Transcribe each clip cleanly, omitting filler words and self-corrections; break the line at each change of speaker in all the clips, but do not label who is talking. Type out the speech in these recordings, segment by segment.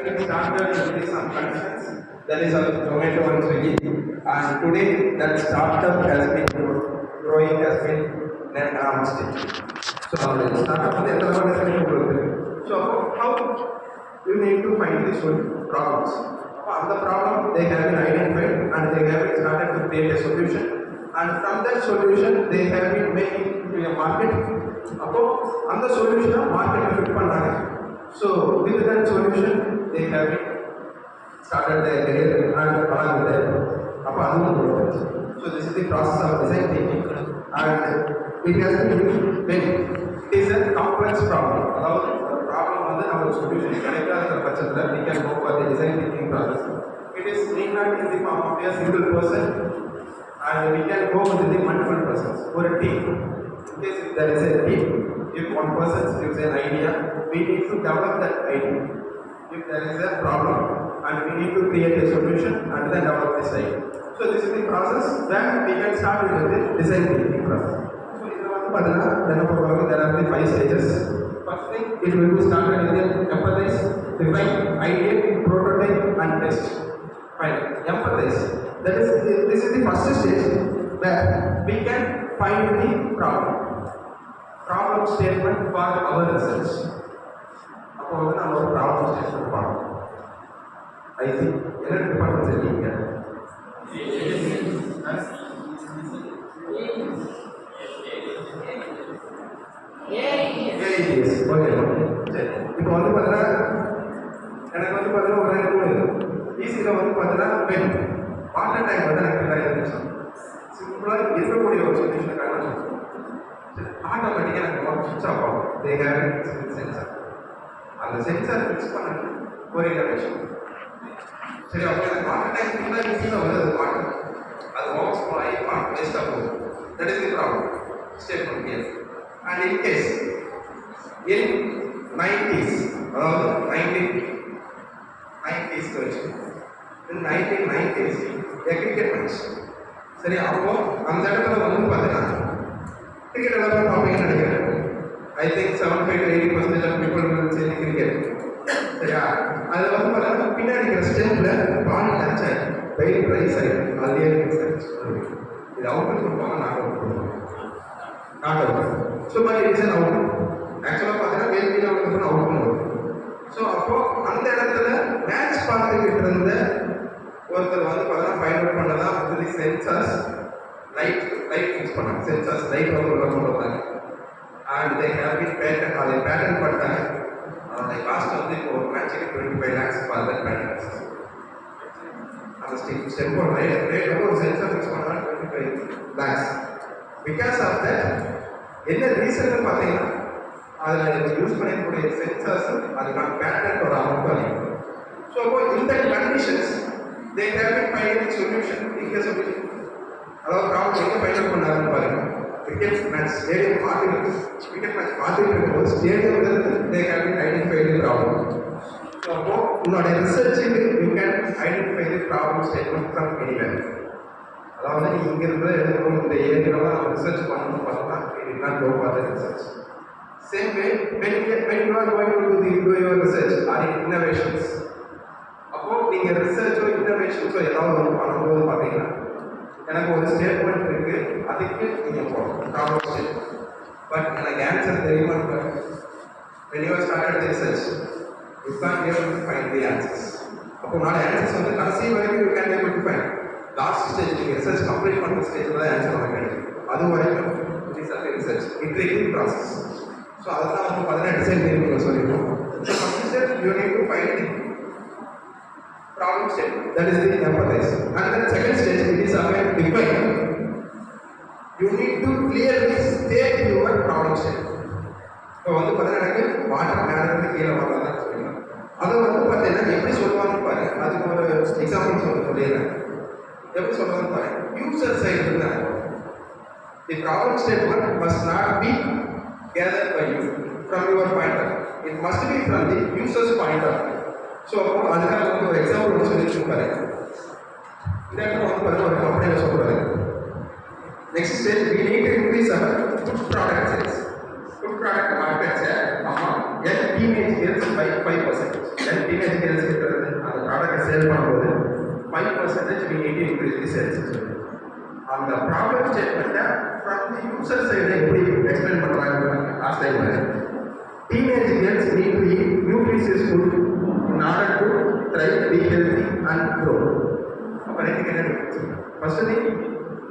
We started with some conditions, that is our Zomato and Swiggy, and today that startup has been growing, has been stage. So startup வந்து எந்த மாதிரி கொடுக்குது. So how you need to find the problems. On the problem they have been identified and they have been started to create a solution, and from that solution they have been making to a market. அப்போ அந்த சொல்யூஷனை மார்க்கெட்ல fit பண்றாங்க. So with that solution they have started their career and along with that அப்போ அதுவும் கொடுத்தாச்சு. So this is the process of design thinking and it has been when it is a complex problem. அதாவது ஒரு problem வந்து நம்ம solution கிடைக்காத பட்சத்தில் we can go for the design thinking process. It is need not in the form of a single person and we can go with the multiple persons or a team. In case if there is a team, if one person gives an idea, we need to develop that idea. If there is a problem and we need to create a solution and then develop this idea. So this is the process that we can start with the design thinking process. So there are the 5 stages. First thing, it will be started with empathize, define, ideate, prototype and test. Fine, empathize. That is, this is the first stage where we can find the problem statement for our research. அப்போ வந்து நம்ம ஒரு problem statement பார்க்கணும். ஐ C என்ன department இருக்கீங்க? Okay சரி. இப்போ வந்து பார்த்தீங்கன்னா எனக்கு வந்து பார்த்தீங்கன்னா ஒரு 2 ஈஸியில் வந்து பார்த்தீங்கன்னா பென் வாட்டர் டேங்க் வந்து எனக்கு இருந்துச்சு. சிம்பிளாக இருக்கக்கூடிய ஒரு சொல்யூஷனுக்காக நான் சொல்லுவேன். ஆட்டோமேட்டிக்காக எனக்கு சுவிட்ச் ஆஃப் ஆகும். They have sensor. அந்த சென்சார் ஃபிக்ஸ் பண்ண ஒரு இனோவேஷன். சரி, அப்போ எனக்கு வாட்டர் டேங்க் ஃபுல்லாக ஈஸியாக வருது வாட்டர். அது வாக்ஸ் ஆகி வாட்டர் வேஸ்ட்டாக போகுது. That is the problem statement here. And in case in 90s அதாவது 1990s வச்சு in 1990s a cricket match. சரி, அப்போ அந்த இடத்துல வந்து பார்த்தீங்கன்னா கிரிக்கெட் எல்லாமே பார்ப்பீங்கன்னு நினைக்கிறேன். I think 75-80% of people will say cricket. சரியா, அதில் வந்து பார்த்தீங்கன்னா பின்னாடி இருக்கிற ஸ்டெம்பில் பால் டச் ஆகி வெயில் ரைஸ் ஆகிடும். அதுலேயே இது அவுட்னு கொடுப்பாங்க, நாட் அவுட் கொடுப்பாங்க. Not out. So but it's an out. ஆக்சுவலாக பார்த்தீங்கன்னா வேல்வியில் வந்து அவுட்னு வரும். ஸோ அப்போது அந்த இடத்துல மேட்ச் பார்த்துக்கிட்டு இருந்த ஒருத்தர் வந்து பார்த்தீங்கன்னா ஃபைண்ட் அவுட் பண்ணதான் வந்து சென்சார்ஸ் லைட் ஃபிக்ஸ் பண்ணாங்க. சென்சார்ஸ் லைட் வந்து உள்ள கொண்டு வந்தாங்க. And they have been patent, அதை பேட்டன் பண்ணிட்டாங்க. அந்த காஸ்ட் வந்து இப்போ ஒரு மேட்சுக்கு 25 lakhs ஃபார் தட் பேட்டன். அந்த ஸ்டெம்போட ரேட் வந்து ஒரு சென்சார் ஃபிக்ஸ் பண்ணாங்க 25 lakhs. பிகாஸ் ஆஃப் தட் என்ன ரீசன் பார்த்தீங்கன்னா அதில் யூஸ் பண்ணிக்கூடிய சென்சார்ஸ் அதுக்கான பேட்டர்னோட அமௌண்ட் அதிகம். ஸோ அப்போ இந்த conditions they have been finding solution. இங்கே சொல்யூஷன் அதாவது ப்ராப்ளம் எங்கே ஃபைண்ட் அவுட் பண்ணாருன்னு பாருங்க. கிரிக்கெட் மேட்ச் ஸ்டேடியம் பார்த்துருக்கு. கிரிக்கெட் மேட்ச் பார்த்துட்டு இருக்கும்போது ஸ்டேடியம்லேருந்து they have been identify the problem. So அப்போ உன்னோட ரிசர்ச்சுக்கு you can identify the problem statement from anywhere. அதாவது நீ இங்கிருந்து இந்த ஏரியாவில் நம்ம ரிசர்ச் பண்ணணும்னு பார்த்தோம்னா it is not go for the research. Same way, when you are going to do your research or innovations, அப்போ நீங்கள் ரிசர்ச்சோ இன்னோவேஷன்ஸோ ஏதாவது ஒன்று பண்ணும்போது பார்த்தீங்கன்னா எனக்கு ஒரு ஸ்டேட்மெண்ட் இருக்கு, அதுக்கு நீங்கள் போகணும் ப்ராப்ளம் ஸ்டேட்மெண்ட். பட் எனக்கு ஆன்சர் தெரியுமா? when you started the research you can't be able to find the answers. அப்போ நாலு ஆன்சர்ஸ் வந்து கடைசி வரைக்கும் you can be able to find. Last stage நீங்கள் ரிசர்ச் கம்ப்ளீட் பண்ணுற ஸ்டேஜில் தான் ஆன்சர் நமக்கு கிடைக்கும். அது வரைக்கும் it is a research iterative process. So அதெல்லாம் வந்து பார்த்தீங்கன்னா டிசைன் திங்கிங் சொல்லிடுவோம். So first step you need to find the problem statement, that is the empathise. And then second stage it is again define. You need to clearly state your problem statement. இப்போ வந்து பார்த்தீங்கன்னா எனக்கு water மேலேருந்து கீழே வரலாம் சொல்லிடலாம். அதை வந்து பார்த்தீங்கன்னா எப்படி சொல்லுவாங்கன்னு பாருங்க. அதுக்கு ஒரு எக்ஸாம்பிள் சொல்லிடுறேன். எப்படி சொல்லுவாங்கன்னு பாருங்க. யூசர் சைடு இருந்தாங்க. தி problem statement must not be gathered by you from your point of view. It must be from the user's point of view. So அதுக்காக வந்து ஒரு எக்ஸாம்பிள் ஒன்று சொல்லி பாருங்க. இந்த இடத்துல வந்து பாருங்க ஒரு கம்பெனியில் சொல்கிறாரு. Next stage we need to increase our food product sales. food product market share among young teenage girls by 5%. Young teenage girls இருக்கிறது அந்த ப்ராடக்ட் சேல் பண்ணும்போது 5% we need to increase the sales. அந்த ப்ராப்ளம் ஸ்டேட்மெண்ட்டை from the user side எப்படி explain பண்ணுறாங்க last time teenage girls need to eat nutritious food in order to thrive, be healthy and grow. அப்போ ரெண்டு category. First thing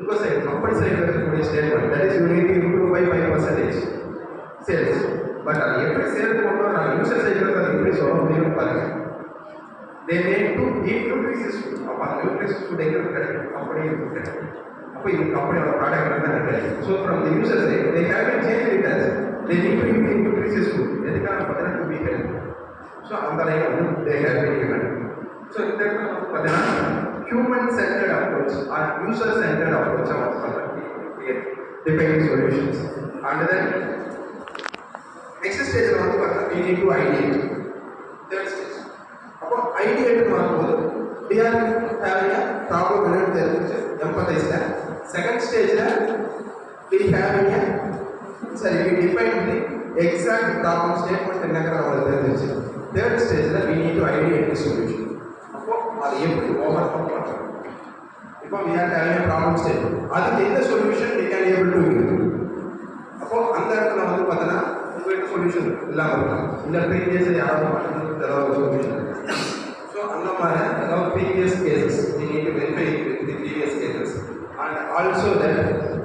உங்கள் side company சைடில் இருக்கக்கூடிய statement that is you need to improve by 5% sales. But அது எப்படி sale பண்ணணும் நான் user சைடில் அதை எப்படி சொல்ல முடியும்னு பாருங்க. தே need to eat nutritious food. அப்போ அந்த நியூட்ரிஷியஸ் ஃபுட் எங்கே கிடைக்கும் கம்பெனி கிடைக்கும். அப்போ இது கம்பெனியோட ப்ராடக்ட் வந்து எனக்கு கிடைக்கும். So from the user side they have to change it as they need to eat nutritious food. எதுக்காக பார்த்தீங்கன்னா டு பி ஹெல்த். ஸோ அந்த லைன் வந்து they have to implement. So இந்த இடத்துல வந்து பார்த்தீங்கன்னா human centered approach or user centered approach of defining solutions. And then next stage வந்து பார்த்தா we need to ideate. Third stage. அப்போ ideate வரும்போது we are having a problem related தெரிஞ்சு empathize that. Second stage we having a we define the exact problem statement என்னங்கற ஒரு தெரிஞ்சு. Third stage we need to ideate the solution. அது எப்படி over come பண்ணுறது. இப்போ we are having a problem state. அதுக்கு எந்த solution we can able to give. அப்போ அந்த இடத்துல வந்து பார்த்தீங்கன்னா உங்கள்கிட்ட சொல்யூஷன் இல்லாமல் இருக்கலாம். இந்த ப்ரீவியஸ் யாராவது பண்ணுறது ஏதாவது சொல்யூஷன். ஸோ அந்த மாதிரி ஏதாவது previous cases we need to verify the previous cases and also that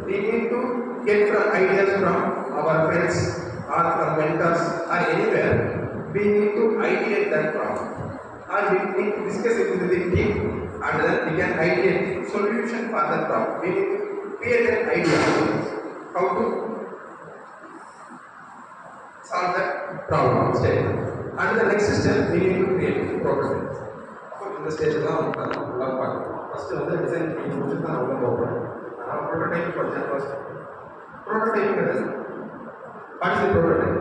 we need to get from ideas from our friends or from mentors or anywhere. We need to ideate that problem. Or we need to discuss it with the team and then we can ideate solution for that problem. We need to create an idea how to solve that problem statement. And the next step we need to create prototype. So in the stage la ulla part first வந்து design பண்ணி முடிச்சிட்டு தான் உள்ள போறோம். நான் prototype படிச்சேன் first. Prototype what is the prototype?